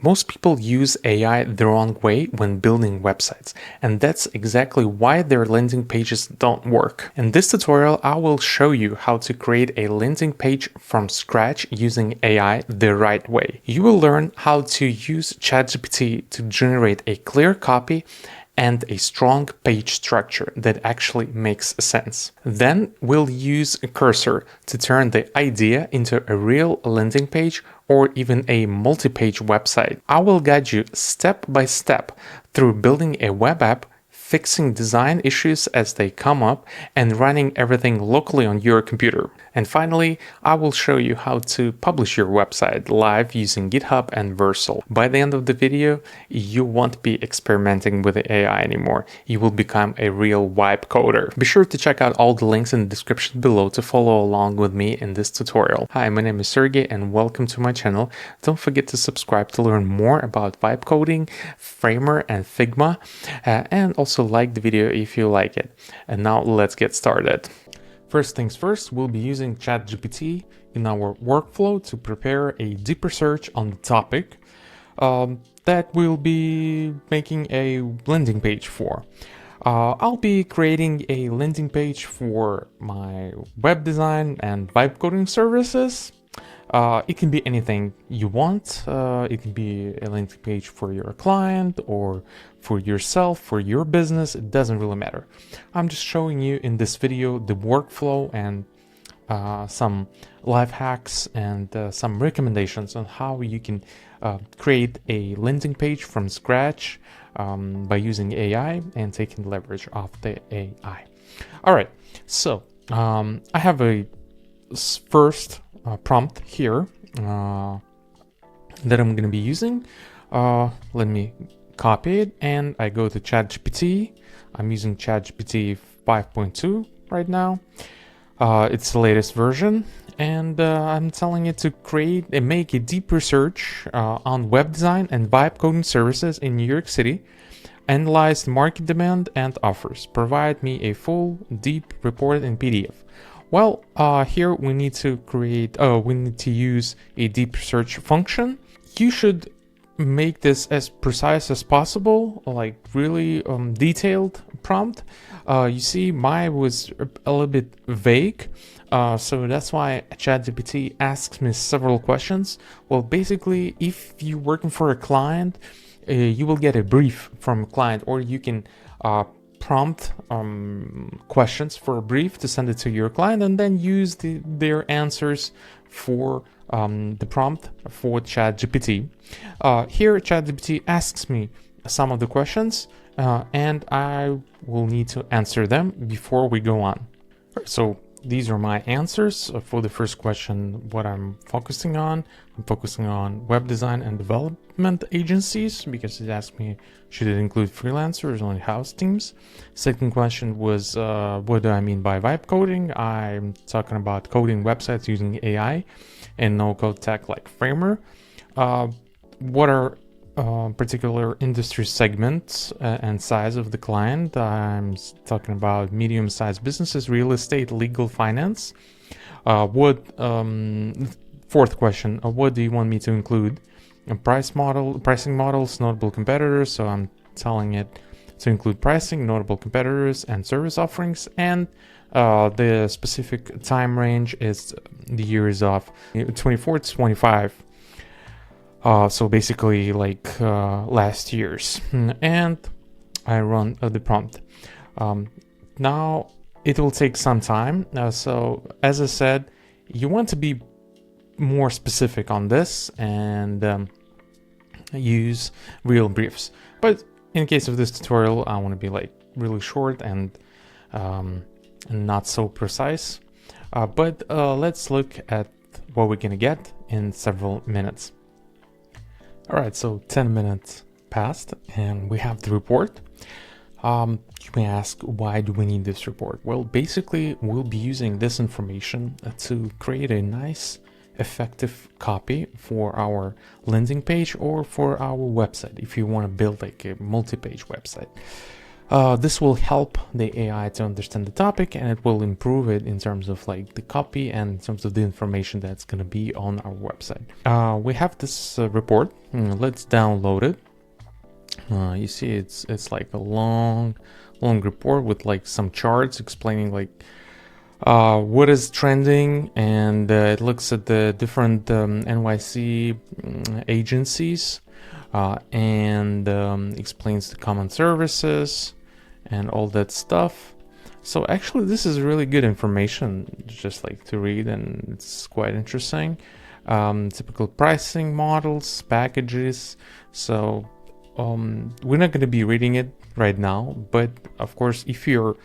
Most people use AI the wrong way when building websites, and that's exactly why their landing pages don't work. In this tutorial, I will show you how to create a landing page from scratch using AI the right way. You will learn how to use ChatGPT to generate a clear copy and a strong page structure that actually makes sense. Then we'll use a cursor to turn the idea into a real landing page or even a multi-page website. I will guide you step by step through building a web app, fixing design issues as they come up, and running everything locally on your computer. And finally, I will show you how to publish your website live using Github and Vercel. By the end of the video, you won't be experimenting with the AI anymore. You will become a real vibe coder. Be sure to check out all the links in the description below to follow along with me in this tutorial. Hi, my name is Sergey and welcome to my channel. Don't forget to subscribe to learn more about vibe coding, Framer and Figma, and also like the video if you like it. And now let's get started. First things first, we'll be using ChatGPT in our workflow to prepare a deeper search on the topic that we'll be making a landing page for. I'll be creating a landing page for my web design and vibe coding services. It can be anything you want. It can be a landing page for your client or for yourself, for your business. It doesn't really matter. I'm just showing you in this video the workflow and some life hacks and some recommendations on how you can create a landing page from scratch by using AI and taking leverage of the AI. All right, so I have a first prompt here that I'm going to be using. Let me copy it and I go to ChatGPT. I'm using ChatGPT 5.2 right now. It's the latest version, and I'm telling it to create and make a deep research on web design and vibe coding services in New York City, analyze the market demand and offers, provide me a full, deep report in PDF. Well, here we need to use a deep search function. You should make this as precise as possible, like really detailed prompt. You see, mine was a little bit vague, so that's why ChatGPT asks me several questions. Well, basically, if you're working for a client, you will get a brief from a client, or you can prompt questions for a brief to send it to your client and then use their answers for the prompt for ChatGPT. Here ChatGPT asks me some of the questions and I will need to answer them before we go on. So these are my answers for the first question. What I'm focusing on web design and development agencies, because it asked me should it include freelancers or only house teams. Second question was what do I mean by vibe coding? I'm talking about coding websites using AI and no-code tech like Framer. What are particular industry segments and size of the client? I'm talking about medium-sized businesses, real estate, legal, finance. Fourth question, what do you want me to include? Pricing models, notable competitors. So I'm telling it to include pricing, notable competitors, and service offerings. And the specific time range is the years of 24 to 25. So basically like last year's. And I run the prompt. Now it will take some time. So as I said, you want to be more specific on this and use real briefs. But in case of this tutorial, I want to be like really short and not so precise. But let's look at what we're gonna get in several minutes. All right, so 10 minutes passed and we have the report. You may ask, why do we need this report? Well, basically, we'll be using this information to create a nice, effective copy for our landing page or for our website if you want to build like a multi-page website. This will help the AI to understand the topic, and it will improve it in terms of like the copy and in terms of the information that's going to be on our website. We have this report. Let's download it. You see, it's like a long report with like some charts explaining like what is trending, and it looks at the different NYC agencies and explains the common services and all that stuff. So actually this is really good information just like to read, and it's quite interesting. Typical pricing models, packages. So we're not going to be reading it right now, but of course if you're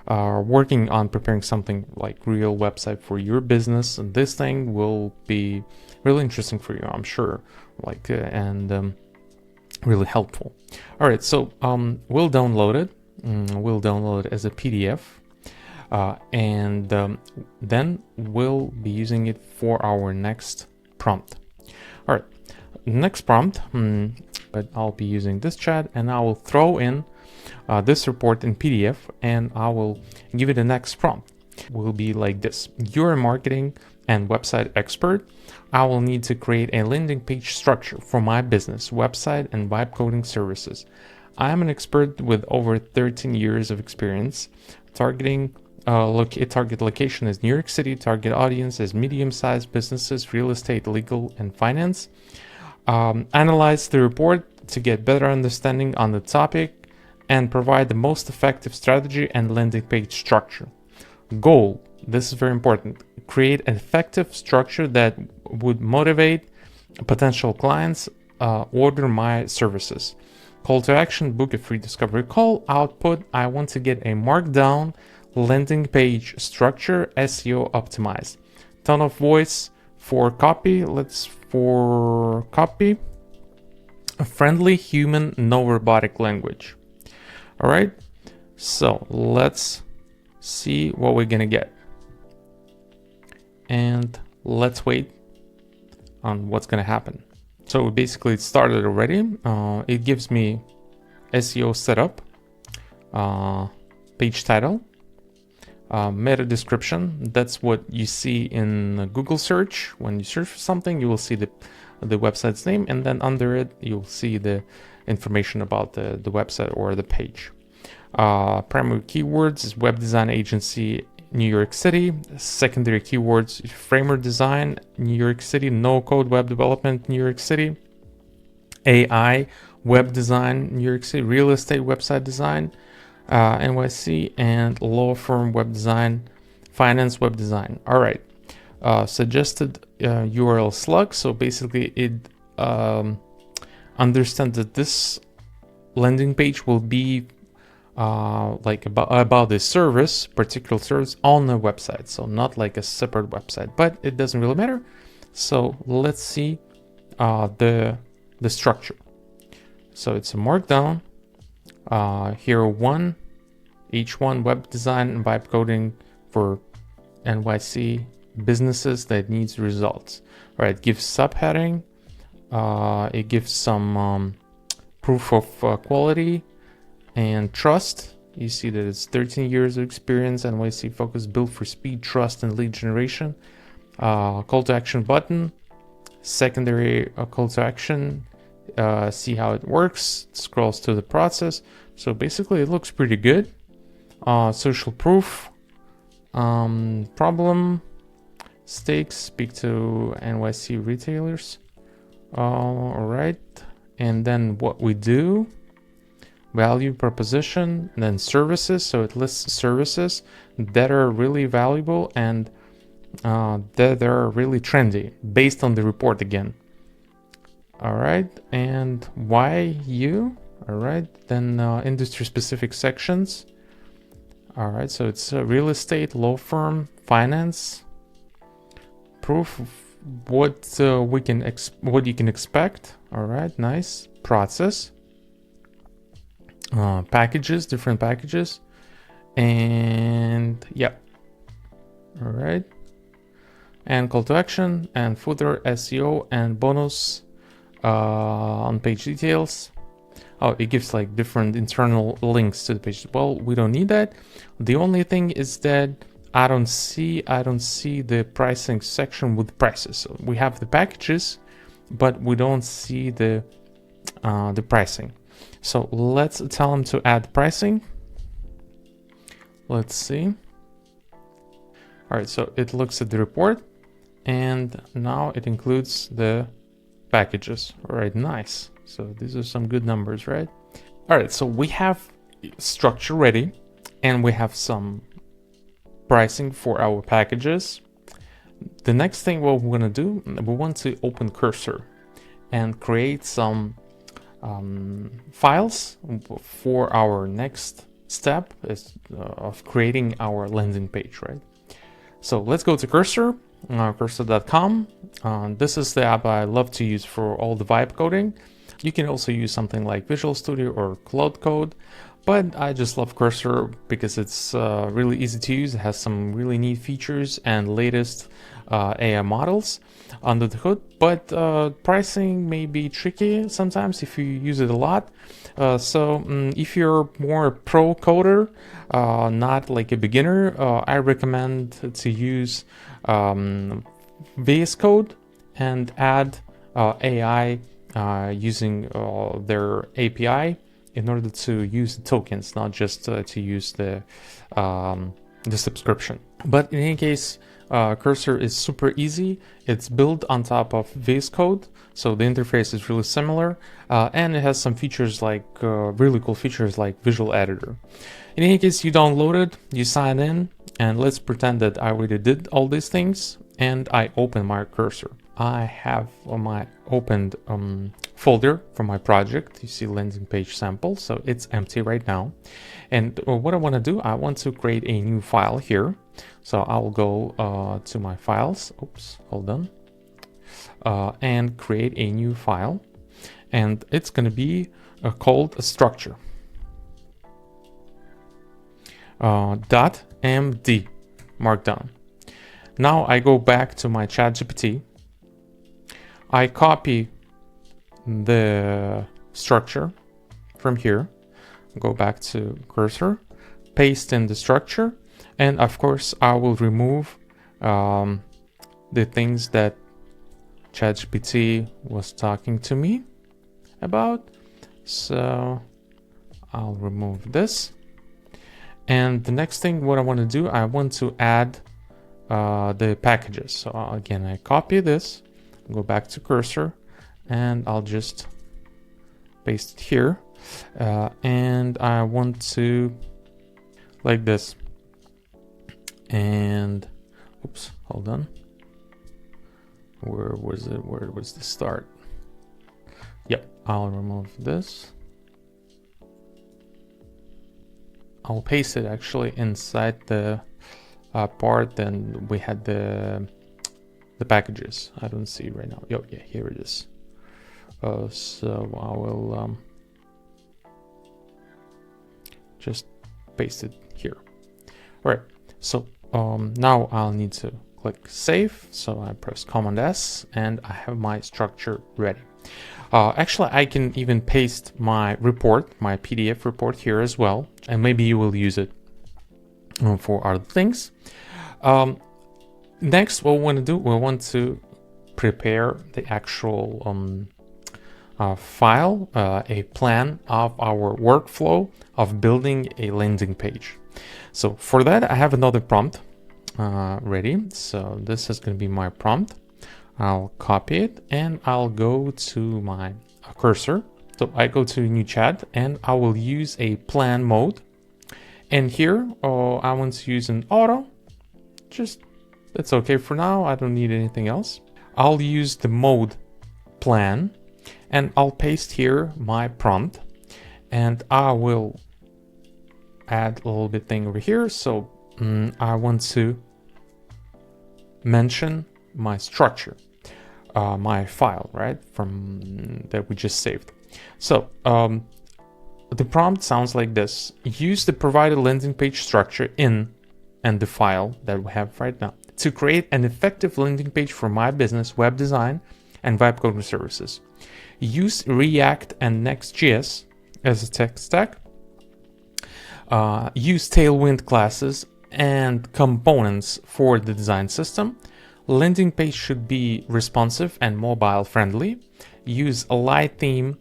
working on preparing something like real website for your business, and this thing will be really interesting for you, I'm sure, like and really helpful. All right, so we'll download it. We'll download it as a PDF, and then we'll be using it for our next prompt. All right, next prompt, but I'll be using this chat, and I will throw in this report in PDF, and I will give it the next prompt. Will be like this: you're a marketing and website expert. I will need to create a landing page structure for my business, website, and vibe coding services. I am an expert with over 13 years of experience. Target location is New York City. Target audience is medium-sized businesses, real estate, legal, and finance. Analyze the report to get better understanding on the topic and provide the most effective strategy and landing page structure. Goal, this is very important: create an effective structure that would motivate potential clients order my services. Call to action: book a free discovery call. Output: I want to get a markdown landing page structure, SEO optimized. Tone of voice for copy, for copy, a friendly human, no robotic language. All right, so let's see what we're gonna get, and let's wait on what's gonna happen. So basically it started already. It gives me SEO setup, page title, meta description. That's what you see in Google search. When you search for something, you will see the website's name, and then under it you'll see the information about the website or the page. Primary keywords is web design agency, New York City. Secondary keywords: framer design, New York City. No code web development, New York City. AI web design, New York City. Real estate website design, NYC. And law firm web design, finance web design. All right. Suggested URL slug. So basically it understands that this landing page will be like about this service, particular service on the website, so not like a separate website, but it doesn't really matter. So let's see the structure. So it's a markdown, here one, each one: web design and vibe coding for NYC businesses that needs results. All right, it gives subheading, it gives some proof of quality and trust. You see that it's 13 years of experience, NYC focus, built for speed, trust, and lead generation. Call to action button, secondary call to action, see how it works, scrolls to the process. So basically it looks pretty good. Social proof, problem, stakes, speak to NYC retailers. All right, and then what we do: value proposition, and then services. So it lists services that are really valuable and that are really trendy based on the report again. All right, and why you? All right, then industry specific sections. All right, so it's real estate, law firm, finance. Proof of what what you can expect. All right, nice. Process. Packages, different packages, and yeah. All right, and call to action and footer, SEO, and bonus on page details. Oh, it gives like different internal links to the page. Well, we don't need that. The only thing is that I don't see the pricing section with prices. So we have the packages, but we don't see the pricing. So let's tell them to add pricing. Let's see. All right, so it looks at the report, and now it includes the packages. All right, nice. So these are some good numbers, right? All right, so we have structure ready, and we have some pricing for our packages. The next thing what we're gonna do, we want to open Cursor and create some files for our next step of creating our landing page, right? So let's go to Cursor, cursor.com. This is the app I love to use for all the vibe coding. You can also use something like Visual Studio or Cloud Code, but I just love Cursor because it's really easy to use. It has some really neat features and latest AI models under the hood, but pricing may be tricky sometimes if you use it a lot. So if you're more a pro coder, not like a beginner, I recommend to use VS Code and add AI using their API in order to use the tokens, not just to use the subscription. But in any case, Cursor is super easy. It's built on top of VS Code, so the interface is really similar, and it has some features like really cool features like Visual Editor. In any case, you download it, you sign in, and let's pretend that I already did all these things, and I open my Cursor. I have my opened folder for my project. You see landing page sample, so it's empty right now. And what I want to do, I want to create a new file here. So I'll go to my files. Oops, hold on. And create a new file. And it's going to be called a structure. .md markdown. Now I go back to my ChatGPT. I copy the structure from here, go back to Cursor, paste in the structure, and of course I will remove the things that ChatGPT was talking to me about. So I'll remove this. And the next thing what I want to do, I want to add the packages. So again, I copy this, go back to Cursor, and I'll just paste it here. And I want to like this. And oops, hold on. Where was it? Where was the start? Yep, I'll remove this. I'll paste it actually inside the part, and we had the packages. I don't see it right now. Oh, yeah, here it is. So I will just paste it here. All right. So now I'll need to click save. So I press Command S, and I have my structure ready. Actually, I can even paste my report, my PDF report here as well, and maybe you will use it for other things. Next, what we want to do, we want to prepare the actual file, a plan of our workflow of building a landing page. So for that, I have another prompt ready. So this is going to be my prompt. I'll copy it and I'll go to my Cursor. So I go to new chat and I will use a plan mode. And here, I want to use an auto. Just, that's okay for now. I don't need anything else. I'll use the mode plan and I'll paste here my prompt, and I will add a little bit thing over here. So I want to mention my structure, my file, right, from that we just saved. So the prompt sounds like this: use the provided landing page structure in and the file that we have right now to create an effective landing page for my business, web design, and vibe coding services. use React and Next.js as a tech stack, use Tailwind classes and components for the design system. Landing page should be responsive and mobile friendly. Use a light theme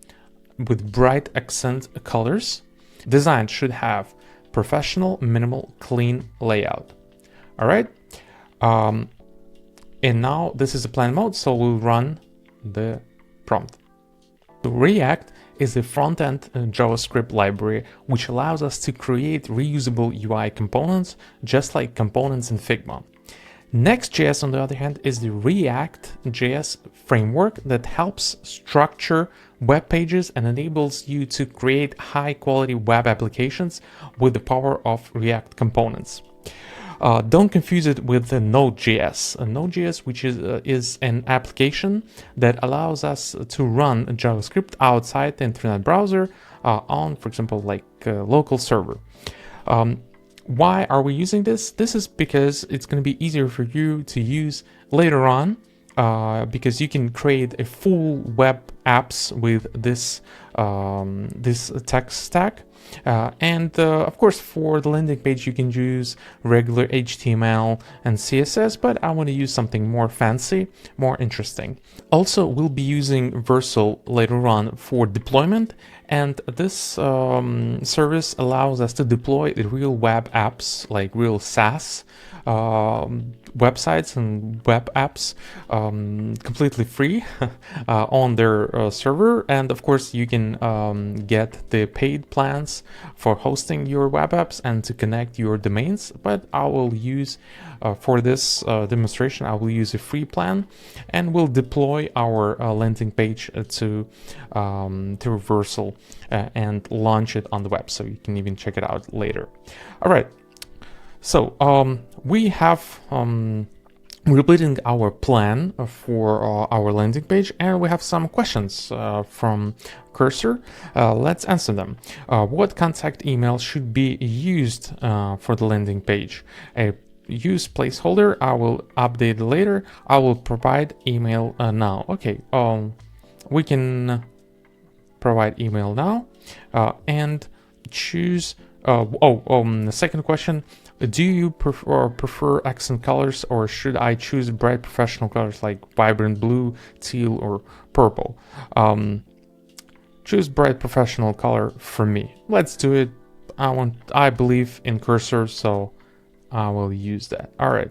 with bright accent colors. Design should have professional, minimal, clean layout. All right. And now this is a plan mode, so we'll run the prompt. React is a front-end JavaScript library which allows us to create reusable UI components, just like components in Figma. Next.js, on the other hand, is the React.js framework that helps structure web pages and enables you to create high-quality web applications with the power of React components. Don't confuse it with the Node.js. Node.js, which is an application that allows us to run JavaScript outside the internet browser on, for example, like a local server. Why are we using this? This is because it's going to be easier for you to use later on, because you can create a full web apps with this this tech stack. Of course, for the landing page, you can use regular HTML and CSS, but I want to use something more fancy, more interesting. Also, we'll be using Vercel later on for deployment, and this service allows us to deploy real web apps, like real SaaS websites and web apps completely free on their server. And of course, you can get the paid plans for hosting your web apps and to connect your domains. But I will use for this demonstration, I will use a free plan, and we'll deploy our landing page to Vercel and launch it on the web, so you can even check it out later. All right. So we have we're building our plan for our landing page, and we have some questions from Cursor. Let's answer them. What contact email should be used for the landing page? A use placeholder. I will update later. I will provide email now. Okay. We can provide email now and choose. The second question. Do you prefer accent colors, or should I choose bright professional colors like vibrant blue, teal, or purple? Choose bright professional color for me. Let's do it. I believe in Cursor, so I will use that. All right.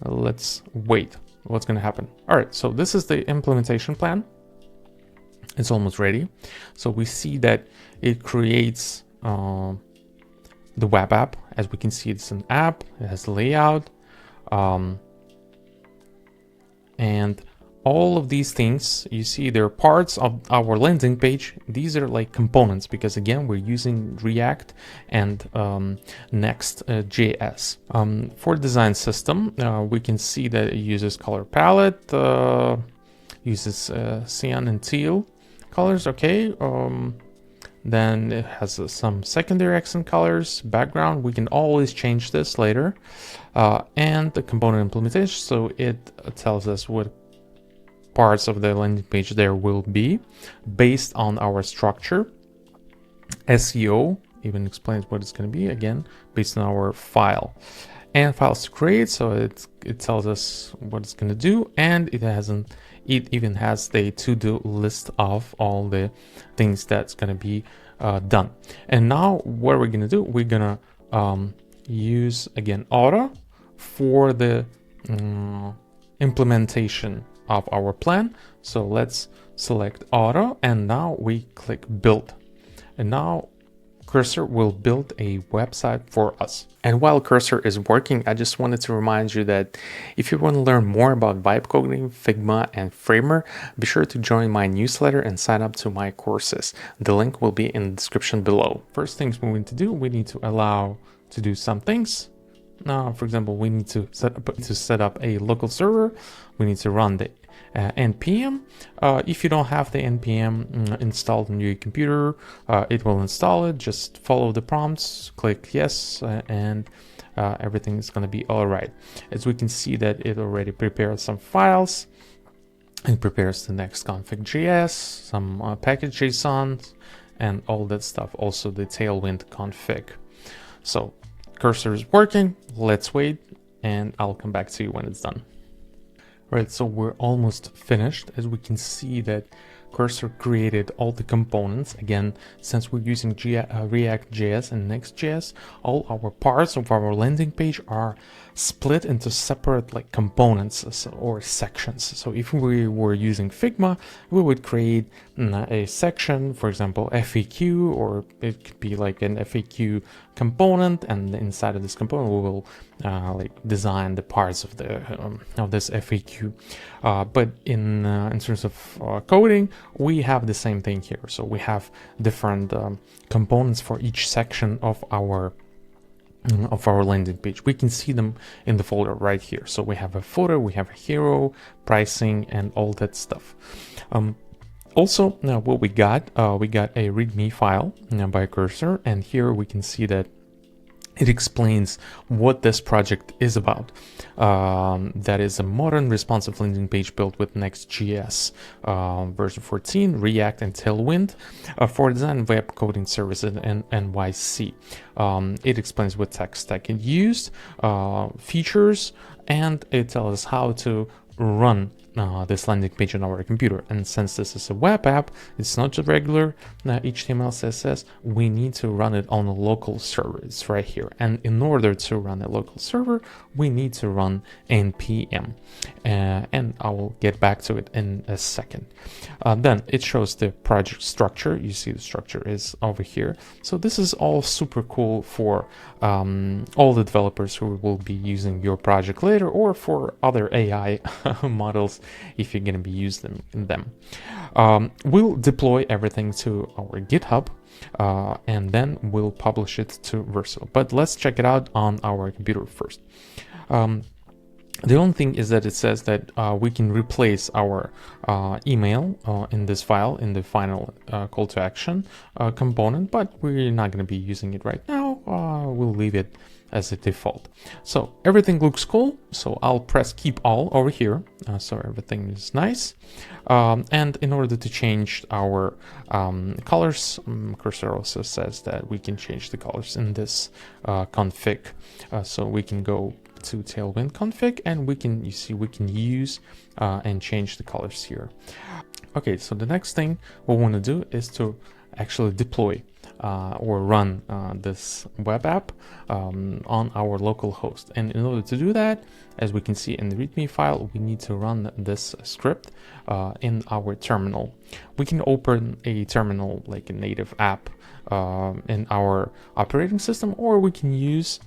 Let's wait. What's going to happen? All right. So this is the implementation plan. It's almost ready. So we see that it creates the web app. As we can see, it's an app. It has the layout, and all of these things you see, they're parts of our landing page. These are like components, because again, we're using React and Next.js. For design system, we can see that it uses color palette, uses cyan and teal colors. Okay. Then it has some secondary accent colors, background. We can always change this later. And the component implementation. So it tells us what parts of the landing page there will be based on our structure. SEO even explains what it's going to be, again, based on our file. And files to create. So it tells us what it's going to do. And it even has the to-do list of all the things that's going to be done. And now what we're going to do, we're going to use, again, auto for the implementation of our plan. So let's select auto, and now we click build. And now Cursor will build a website for us. And while Cursor is working, I just wanted to remind you that if you want to learn more about vibe coding, Figma, and Framer, be sure to join my newsletter and sign up to my courses. The link will be in the description below. First things we need to do, we need to allow to do some things. Now, for example, we need to set up a local server. We need to run the npm. If you don't have the npm installed on your computer, it will install it. Just follow the prompts, click yes, and everything is going to be all right. As we can see that it already prepared some files. It prepares the next config.js, some package JSON, and all that stuff. Also the Tailwind config. So cursor is working. Let's wait, and I'll come back to you when it's done. Right, so we're almost finished. As we can see that cursor created all the components. Again, since we're using React.js and Next.js, all our parts of our landing page are split into separate like components or sections. So if we were using Figma, we would create a section, for example, FAQ, or it could be like an FAQ component, and inside of this component we will like design the parts of the of this FAQ. But in terms of coding, we have the same thing here. So we have different components for each section of our landing page. We can see them in the folder right here. So we have a footer, we have a hero, pricing, and all that stuff. Also, now what we got a README file by Cursor, and here we can see that it explains what this project is about. That is a modern responsive landing page built with Next.js version 14, React, and Tailwind for design web coding services and NYC. It explains what tech stack it used, features, and it tells us how to run this landing page on our computer. And since this is a web app, it's not just regular HTML, CSS. We need to run it on a local server. It's right here. And in order to run a local server, we need to run npm. And I will get back to it in a second. Then it shows the project structure. You see the structure is over here. So this is all super cool for all the developers who will be using your project later, or for other AI models if you're going to be using them. We'll deploy everything to our GitHub, and then we'll publish it to Vercel. But let's check it out on our computer first. The only thing is that it says that we can replace our email in this file in the final call to action component, but we're not going to be using it right now. We'll leave it as a default. So everything looks cool. So I'll press keep all over here. So everything is nice. And in order to change our colors, Cursor also says that we can change the colors in this config. So we can go to Tailwind config, and we can use and change the colors here. Okay, so the next thing we want to do is to actually deploy or run this web app on our local host. And in order to do that, as we can see in the README file, we need to run this script in our terminal. We can open a terminal like a native app in our operating system, or we can use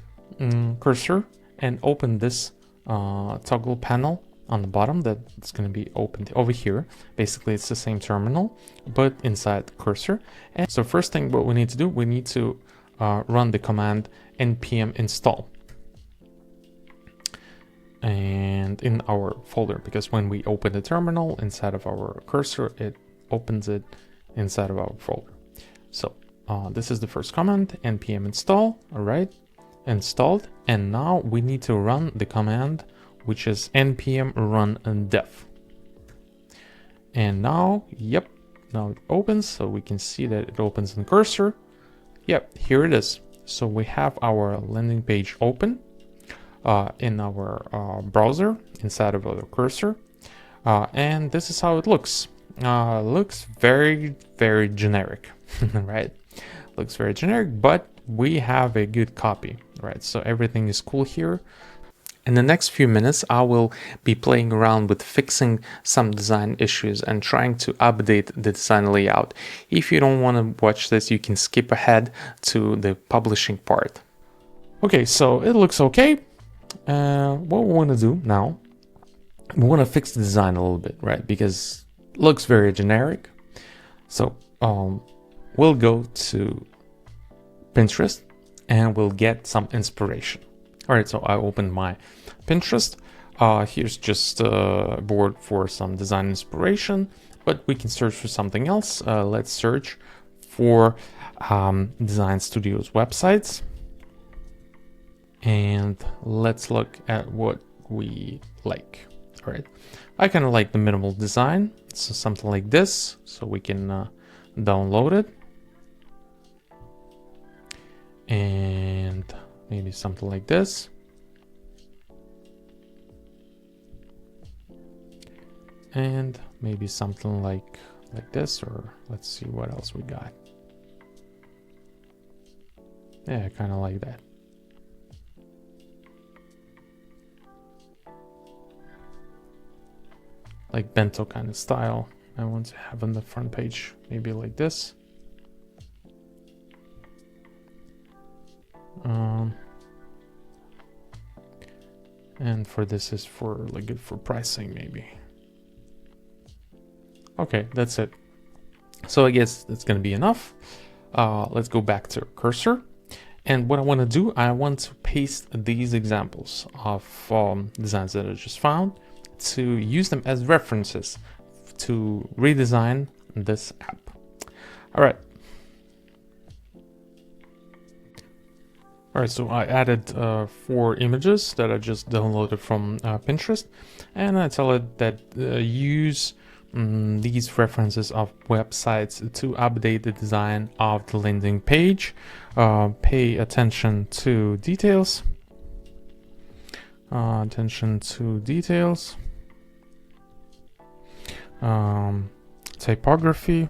Cursor and open this toggle panel on the bottom that's going to be opened over here. Basically, it's the same terminal, but inside Cursor. And so first thing what we need to do, we need to run the command npm install. And in our folder, because when we open the terminal inside of our Cursor, it opens it inside of our folder. So this is the first command, npm install. All right, installed. And now we need to run the command, which is npm run dev. And now, yep, now it opens. So we can see that it opens in Cursor. Yep, here it is. So we have our landing page open in our browser inside of our Cursor. And this is how it looks. Looks very, very generic, right? Looks very generic, but we have a good copy, right? So everything is cool here. In the next few minutes, I will be playing around with fixing some design issues and trying to update the design layout. If you don't want to watch this, you can skip ahead to the publishing part. Okay, so it looks okay. What we want to do now, we want to fix the design a little bit, right? Because it looks very generic. So we'll go to Pinterest and we'll get some inspiration. All right, so I opened my Pinterest. Here's just a board for some design inspiration, but we can search for something else. Let's search for design studios websites. And let's look at what we like. All right, I kind of like the minimal design, so something like this, so we can download it. And maybe something like this. And maybe something like this, or let's see what else we got. Yeah, kind of like that. Like bento kind of style. I want to have on the front page, maybe like this. And for this is for like good for pricing maybe. Okay, that's it. So I guess that's gonna be enough. Let's go back to cursor. And what I want to do, I want to paste these examples of designs that I just found to use them as references to redesign this app. All right. All right, so I added 4 images that I just downloaded from Pinterest, and I tell it that use these references of websites to update the design of the landing page. Pay attention to details. Typography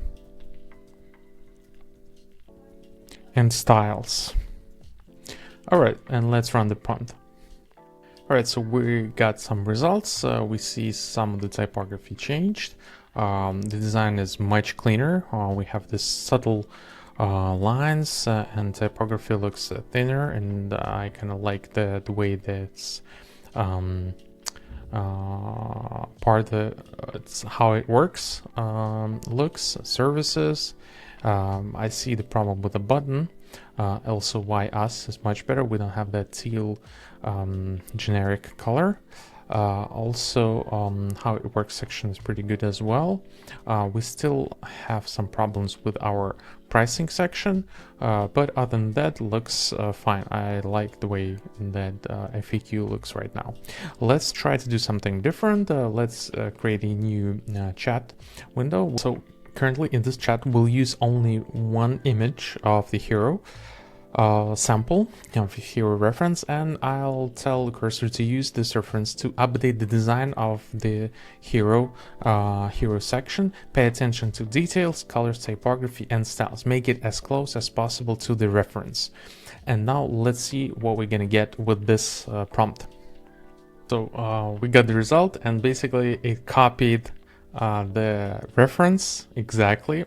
and styles. All right, and let's run the prompt. All right, so we got some results. We see some of the typography changed. The design is much cleaner. We have this subtle lines and typography looks thinner, and I kind of like the way that's part of it's how it works. Looks, services. I see the problem with the button. Also why us is much better. We don't have that teal generic color. Also how it works section is pretty good as well. We still have some problems with our pricing section, but other than that looks fine. I like the way that FAQ looks right now. Let's try to do something different. Let's create a new chat window. So currently in this chat we'll use only one image of the hero sample of hero reference, and I'll tell the cursor to use this reference to update the design of the hero section. Pay attention to details, colors, typography, and styles. Make it as close as possible to the reference. And now let's see what we're gonna get with this prompt. So we got the result, and basically it copied the reference exactly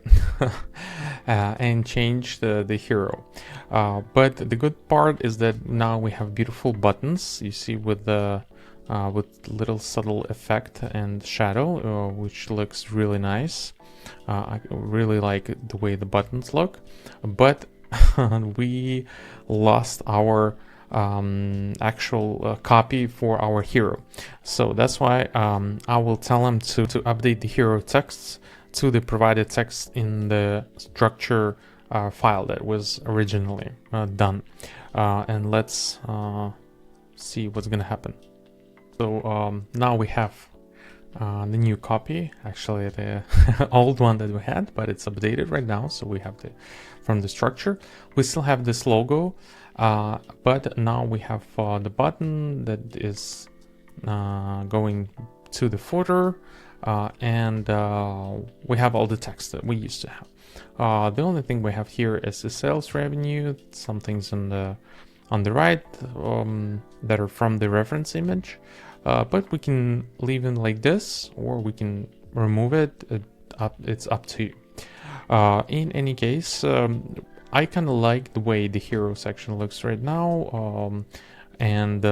and change the hero, but the good part is that now we have beautiful buttons, you see, with the with little subtle effect and shadow, which looks really nice. I really like the way the buttons look, but we lost our actual copy for our hero. So that's why I will tell him to update the hero texts to the provided text in the structure file that was originally done. And let's see what's gonna happen. So now we have the new copy, actually the old one that we had, but it's updated right now. So we have from the structure, we still have this logo, but now we have the button that is going to the footer, and we have all the text that we used to have. The only thing we have here is the sales revenue, some things on the right that are from the reference image, but we can leave it like this, or we can remove it. It's up to you. In any case, I kind of like the way the hero section looks right now, and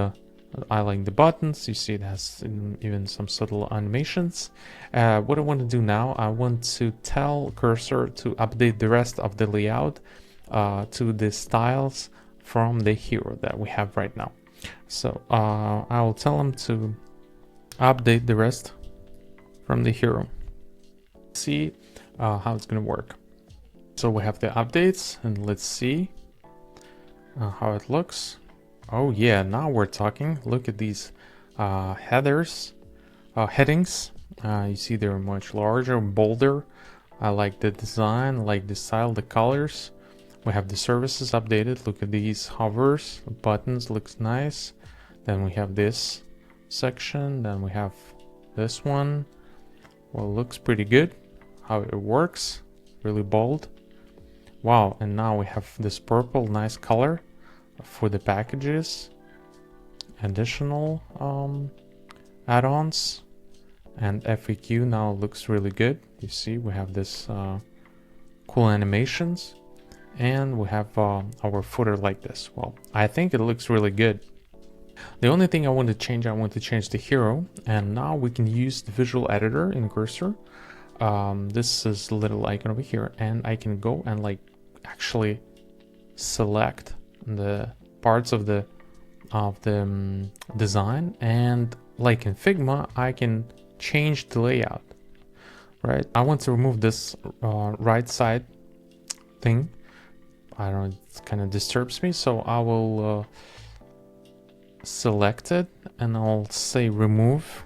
I like the buttons. You see it has even some subtle animations. What I want to do now, I want to tell cursor to update the rest of the layout to the styles from the hero that we have right now. So I will tell him to update the rest from the hero. See how it's going to work. So we have the updates, and let's see how it looks. Oh yeah, now we're talking. Look at these headers. Headings, you see they're much larger, bolder. I like the design, I like the style, the colors. We have the services updated. Look at these hovers, buttons, looks nice. Then we have this section, then we have this one. Well, looks pretty good how it works, really bold. Wow, and now we have this purple, nice color for the packages. Additional add-ons, and FAQ now looks really good. You see we have this cool animations, and we have our footer like this. Well, I think it looks really good. The only thing I want to change the hero, and now we can use the visual editor in cursor. This is the little icon over here, and I can go and like actually select the parts of the design, and like in Figma I can change the layout, right? I want to remove this right side thing. I don't know, it kind of disturbs me, so I will select it and I'll say remove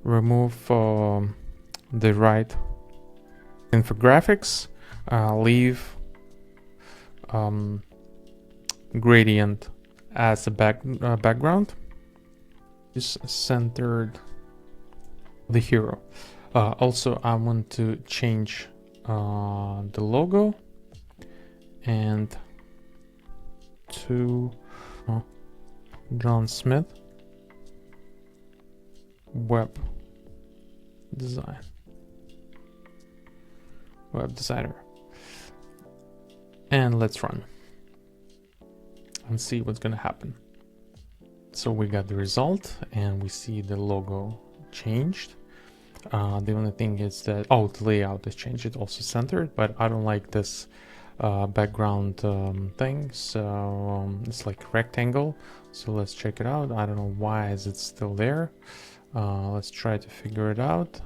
the right infographics, leave gradient as a background, just centered the hero. Also I want to change the logo and to John Smith web designer, and let's run and see what's gonna happen. So we got the result and we see the logo changed. The only thing is that, oh, the layout is changed, it's also centered, but I don't like this background thing, so it's like a rectangle. So let's check it out. I don't know why is it still there. Let's try to figure it out.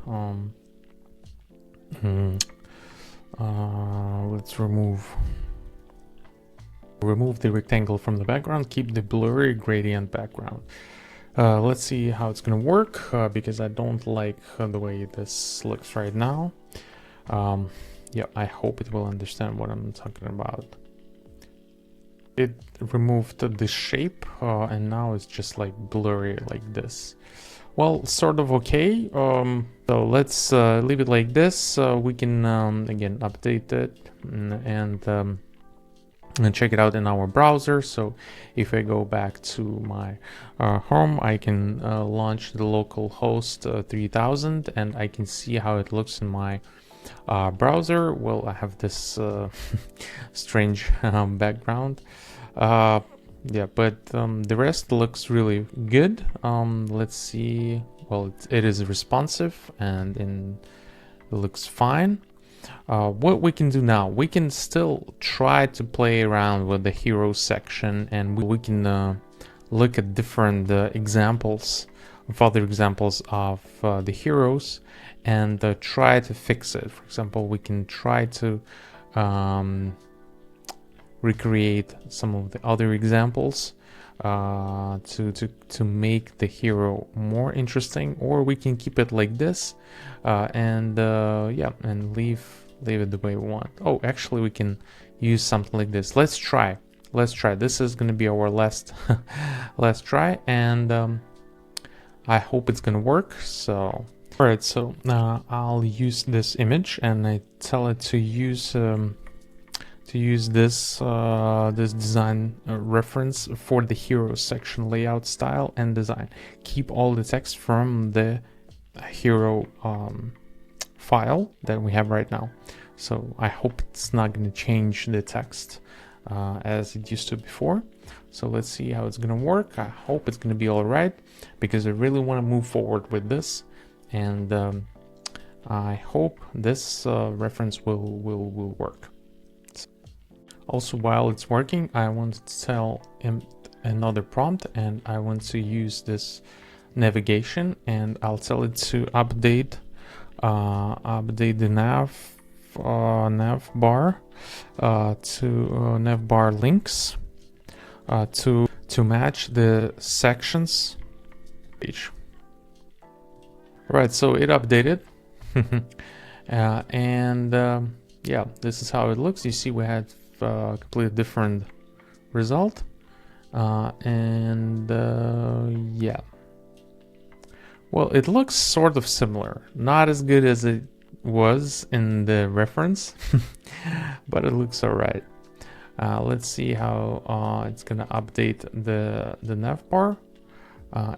Let's remove the rectangle from the background, keep the blurry gradient background. Let's see how it's gonna work, because I don't like the way this looks right now. Yeah, I hope it will understand what I'm talking about. It removed the shape, and now it's just like blurry like this. Well, sort of okay. So let's leave it like this. We can again update it and check it out in our browser. So if I go back to my home, I can launch the localhost 3000, and I can see how it looks in my browser. Well, I have this strange background. Yeah, but the rest looks really good. Let's see. Well, it is responsive and it looks fine. What we can do now, we can still try to play around with the hero section, and we can look at different examples of other examples of the heroes and try to fix it. For example, we can try to recreate some of the other examples to make the hero more interesting, or we can keep it like this and yeah, and leave it the way we want. Oh, actually we can use something like this. Let's try. This is going to be our last last try, and I hope it's gonna work. So all right, so I'll use this image and I tell it to use this this design reference for the hero section layout, style and design. Keep all the text from the hero file that we have right now. So I hope it's not going to change the text as it used to before. So let's see how it's going to work. I hope it's going to be all right, because I really want to move forward with this, and I hope this reference will work. Also, while it's working, I want to tell him another prompt, and I want to use this navigation, and I'll tell it to update the nav bar to nav bar links to match the sections page. Right, so it updated. Yeah, this is how it looks. You see we had a completely different result. Yeah, well, it looks sort of similar. Not as good as it was in the reference, but it looks all right. Let's see how it's gonna update the navbar.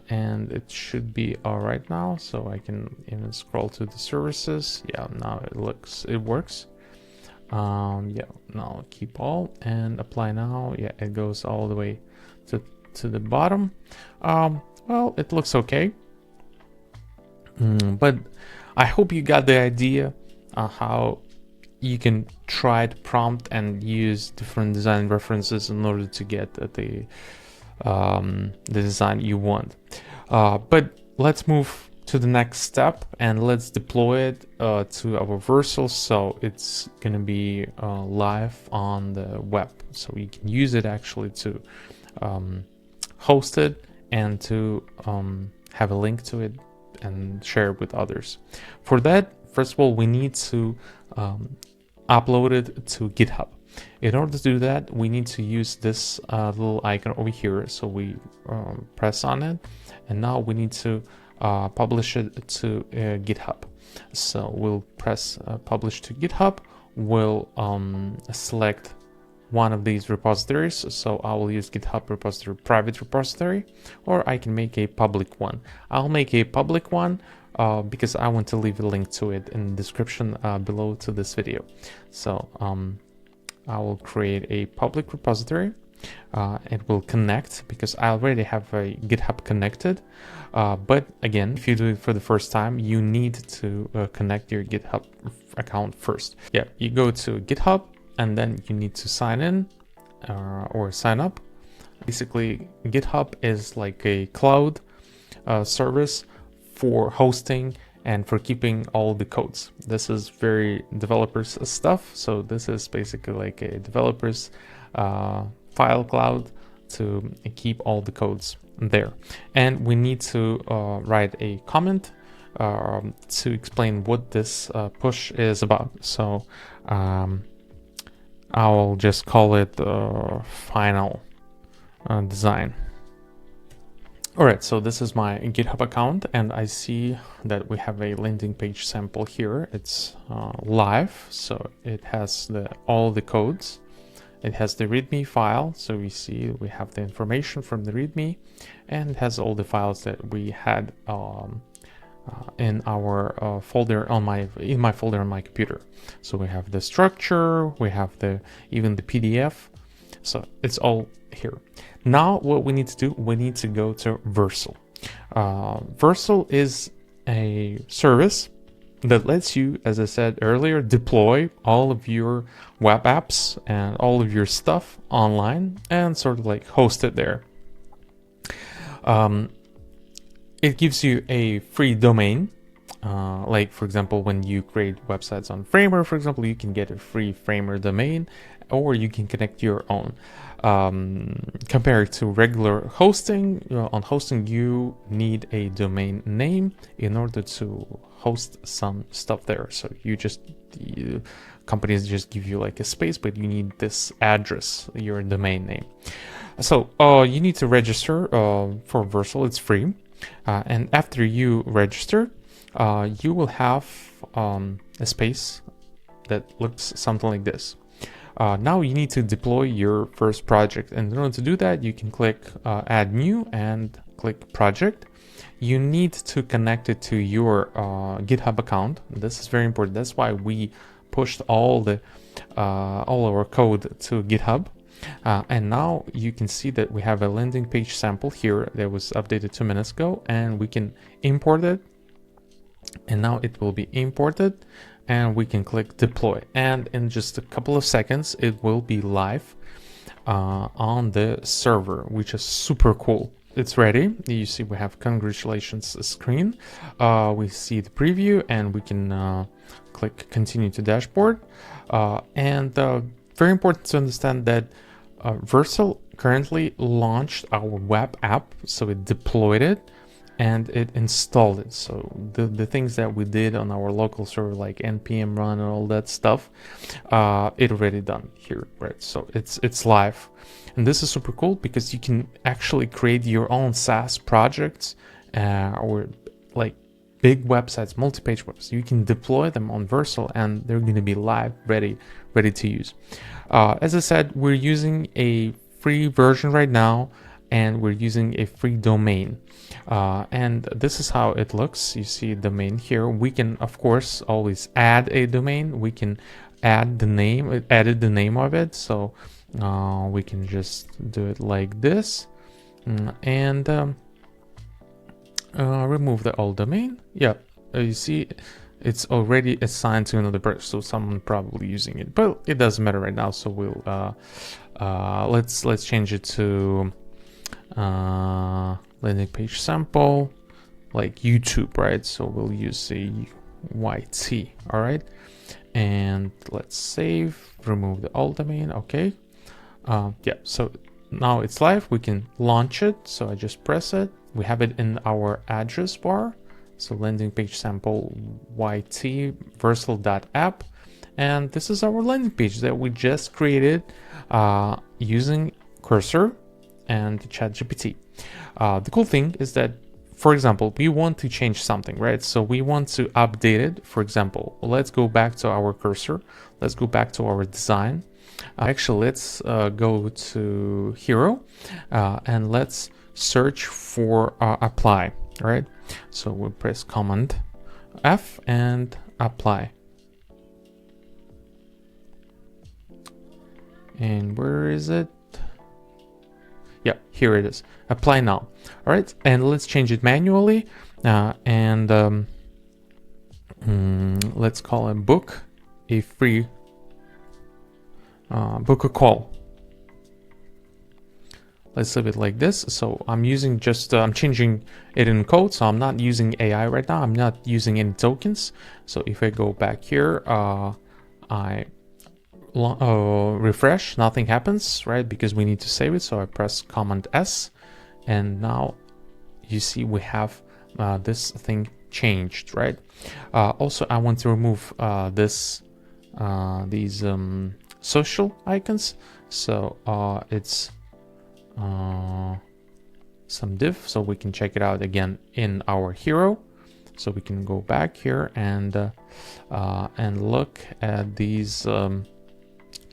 And it should be all right now, so I can even scroll to the services. Yeah, now it works. Yeah, now keep all and apply now. Yeah, it goes all the way to the bottom. Well, it looks okay. But I hope you got the idea how you can try to prompt and use different design references in order to get the design you want. But let's move to the next step and let's deploy it to our Vercel, so it's gonna be live on the web, so you can use it actually to host it and to have a link to it and share it with others. For that, first of all, we need to upload it to GitHub. In order to do that, we need to use this little icon over here. So we press on it, and now we need to publish it to GitHub. So we'll press publish to GitHub. We'll select one of these repositories. So I will use GitHub repository, private repository, or I can make a public one. I'll make a public one because I want to leave a link to it in the description below to this video. So I will create a public repository. It will connect because I already have a GitHub connected. But again, if you do it for the first time, you need to connect your GitHub account first. Yeah, you go to GitHub and then you need to sign in or sign up. Basically, GitHub is like a cloud service for hosting and for keeping all the codes. This is very developers stuff. So this is basically like a developer's file cloud to keep all the codes there. And we need to write a comment to explain what this push is about. So I'll just call it final design. All right, so this is my GitHub account, and I see that we have a landing page sample here. It's live, so it has all the codes. It has the README file, so we see we have the information from the README, and it has all the files that we had in our folder in my folder on my computer. So we have the structure, we have even the PDF. So it's all here. Now what we need to do, we need to go to Vercel. Vercel is a service that lets you, as I said earlier, deploy all of your web apps and all of your stuff online and sort of like host it there. It gives you a free domain. Like for example, when you create websites on Framer, for example, you can get a free Framer domain, or you can connect your own. Compared to regular hosting, on hosting you need a domain name in order to host some stuff there. So companies just give you like a space, but you need this address, your domain name. So you need to register for Vercel. It's free. And after you register, you will have a space that looks something like this. Now you need to deploy your first project, and in order to do that, you can click add new and click project. You need to connect it to your GitHub account. This is very important. That's why we pushed all our code to GitHub. And now you can see that we have a landing page sample here that was updated 2 minutes ago, and we can import it. And now it will be imported, and we can click deploy. And in just a couple of seconds, it will be live on the server, which is super cool. It's ready. You see we have congratulations screen. We see the preview, and we can click continue to dashboard. Very important to understand that Vercel currently launched our web app, so it deployed it, and it installed it. So the things that we did on our local server, like npm run and all that stuff, it already done here, right? So it's live, and this is super cool because you can actually create your own SaaS projects, or like big websites, multi-page websites. You can deploy them on Vercel, and they're going to be live, ready to use. As I said, we're using a free version right now, and we're using a free domain. And this is how it looks. You see domain here. We can, of course, always add a domain. We can add the name, edit the name of it. So we can just do it like this, and remove the old domain. Yeah, you see it's already assigned to another person, so someone probably using it, but it doesn't matter right now. So we'll let's change it to landing page sample, like YouTube, right? So we'll use a YT. All right, and let's save, remove the old domain. Okay, yeah, so now it's live. We can launch it. So I just press it. We have it in our address bar. So landing page sample YT Vercel.app, and this is our landing page that we just created using Cursor and ChatGPT. The cool thing is that, for example, we want to change something, right? So we want to update it. For example, let's go back to our cursor. Let's go back to our design. Actually, let's go to Hero, and let's search for apply, right? So we'll press Command F and apply. And where is it? Yeah, here it is. Apply now. All right, and let's change it manually, and let's call it book a free book a call. Let's leave it like this. So I'm using just I'm changing it in code, so I'm not using AI right now. I'm not using any tokens. So if I go back here, I refresh, nothing happens, right? Because we need to save it. So I press Command S, and now you see we have this thing changed, right? Also, I want to remove these social icons. So it's some div, so we can check it out again in our hero. So we can go back here and look at these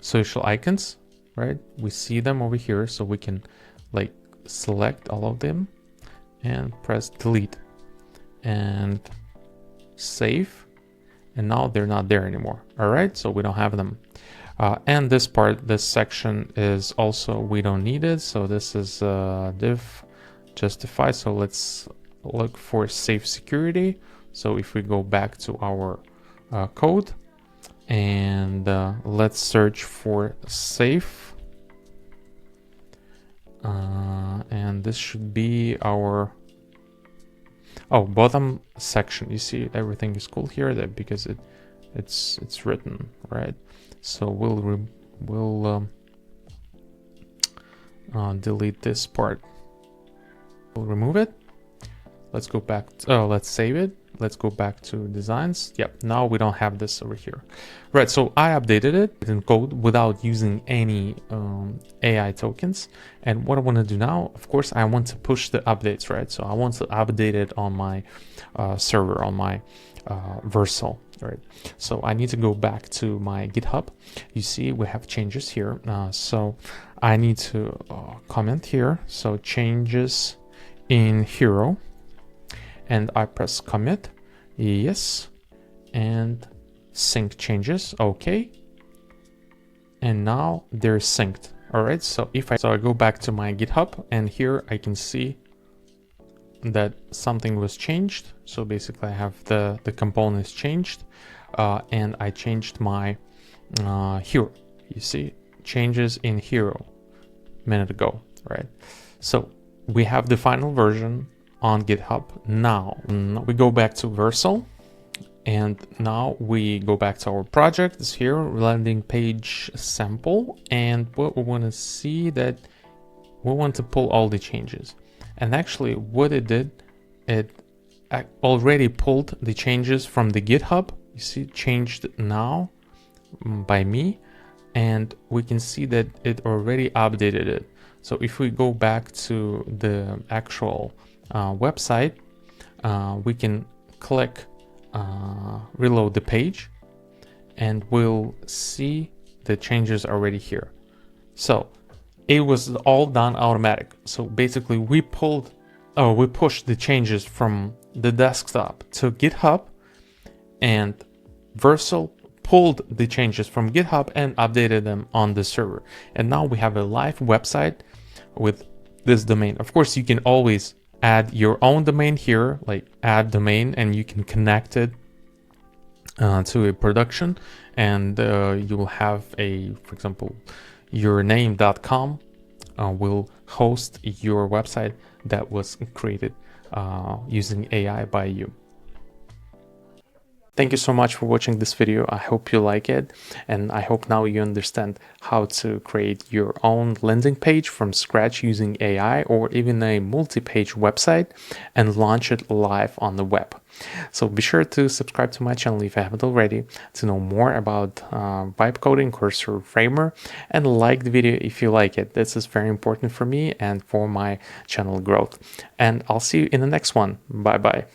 social icons, right? We see them over here, so we can like select all of them and press delete and save, and now they're not there anymore. All right, so we don't have them. And this part, this section is also, we don't need it. So this is div justify. So let's look for safe security. So if we go back to our code and let's search for safe, and this should be our bottom section. You see everything is cool here, that because it's written right. So we'll delete this part. We'll remove it. Let's go back. Let's save it. Let's go back to designs. Yep. Now we don't have this over here. Right. So I updated it in code without using any AI tokens. And what I want to do now, of course, I want to push the updates, right? So I want to update it on my server, on my Vercel. Right, so I need to go back to my GitHub. You see we have changes here, so I need to comment here. So changes in hero, and I press commit, yes, and sync changes, okay, and now they're synced. All right, so I go back to my GitHub, and here I can see that something was changed. So basically I have the components changed, and I changed my hero. You see changes in hero a minute ago, right? So we have the final version on GitHub. Now we go back to Vercel, and now we go back to our project. It's here, landing page sample, and what we want to see that we want to pull all the changes. And actually what it did, it already pulled the changes from the GitHub. You see, changed now by me, and we can see that it already updated it. So if we go back to the actual website, we can click reload the page, and we'll see the changes already here. So it was all done automatic. So basically we pushed the changes from the desktop to GitHub, and Vercel pulled the changes from GitHub and updated them on the server. And now we have a live website with this domain. Of course, you can always add your own domain here, like add domain, and you can connect it to a production, and you will have for example, yourname.com will host your website that was created using AI by you. Thank you so much for watching this video. I hope you like it, and I hope now you understand how to create your own landing page from scratch using AI, or even a multi-page website, and launch it live on the web. So be sure to subscribe to my channel if you haven't already to know more about vibe coding, cursor framer, and like the video if you like it. This is very important for me and for my channel growth. And I'll see you in the next one. Bye bye.